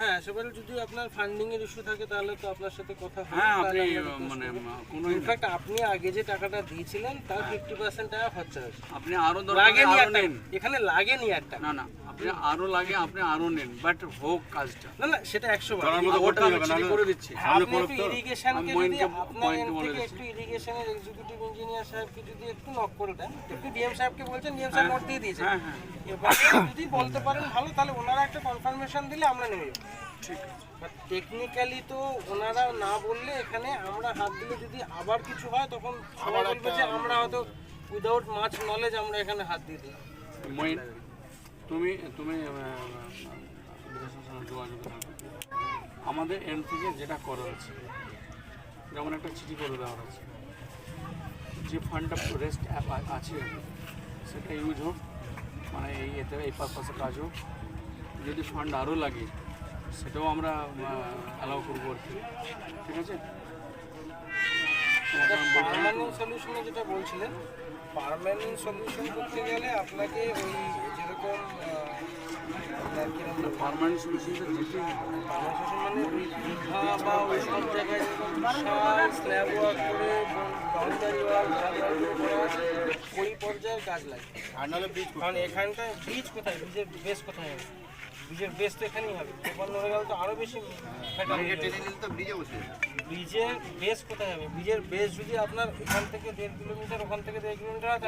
হ্যাঁ, সেবারে যদি আপনার ফান্ডিং এর ইস্যু থাকে তাহলে তো আপনার সাথে কথা হবে। হ্যাঁ, আপনি মানে কোনো ইনফ্যাক্ট আপনি আগে যে টাকাটা দিয়েছিলেন তার 50% টাকা খরচা হয়েছে। আপনি আরো দরকার লাগেনি আরো একটা, নেন। এখানে লাগেনি একটা। না না, আপনি আরো লাগে আপনি আরো নেন, বাট হোক কাজটা। না না, সেটা 100 বার। ওটা আমি চিঠি করে দিচ্ছি। আপনি একটু ইরিগেশনকে যদি আপনার এন্ড বলে থেকে একটু ইরিগেশনের এক্সিকিউটিভ ইঞ্জিনিয়ার সাহেবকে যদি একটু নক করে দেন, একটু ডিএম সাহেবকে বলছেন, ডিএম সাহেব নোট দিয়ে দিয়েছেন। হ্যাঁ হ্যাঁ, এবার যদি বলতে পারেন ভালো, তাহলে ওনারা একটা কনফার্মেশন দিলে আমরা নেমে যাবো। ঠিক আছে। বাট টেকনিক্যালি তো ওনারা না বললে এখানে আমরা হাত দিলে যদি আবার কিছু হয় তখন সবাই বলবে যে আমরা হয়তো উইদাউট মাচ নলেজ আমরা এখানে হাত দিয়ে দিই। মইন, তুমি তুমি বিদেশের সঙ্গে যোগাযোগ রাখো। আমাদের এন্ড থেকে যেটা করা আছে, যেমন একটা চিঠি করে দেওয়া আছে, যে ফান্ডটা রেস্ট আছে সেটা ইউজ হোক, মানে এতে এই পারপাসে কাজ হোক। যদি ফান্ড আরও লাগে সেটাও আমরা অ্যালাউ করবো আর কি, ঠিক আছে? পার্মানেন্ট সলিউশনে যেটা বলছিলেন, পার্মানেন্ট সলিউশন করতে গেলে আপনাকে ওই যেরকম পারমানেন্ট সলিউশনটা যেতে মানে ওই দীঘা বা ওই সব জায়গায় যেরকম বিশাল স্ল্যাব ওয়ার্ক করে বাউন্ডারি ওয়াল করা আছে, ওই পর্যায়ের কাজ লাগে। আর নাহলে ব্রিজ কারণ এখানটায় ব্রিজ কোথায়, ব্রিজের বেস কোথায় হবে? ব্রিজের বেস তো এখানেই হবে। বন্ধ হয়ে গেলে তো আরও বেশি ব্রিজের বেস কোথায় হবে? ব্রিজের বেস যদি আপনার এখান থেকে 1.5 কিলোমিটার, ওখান থেকে 1.5 কিলোমিটার হয়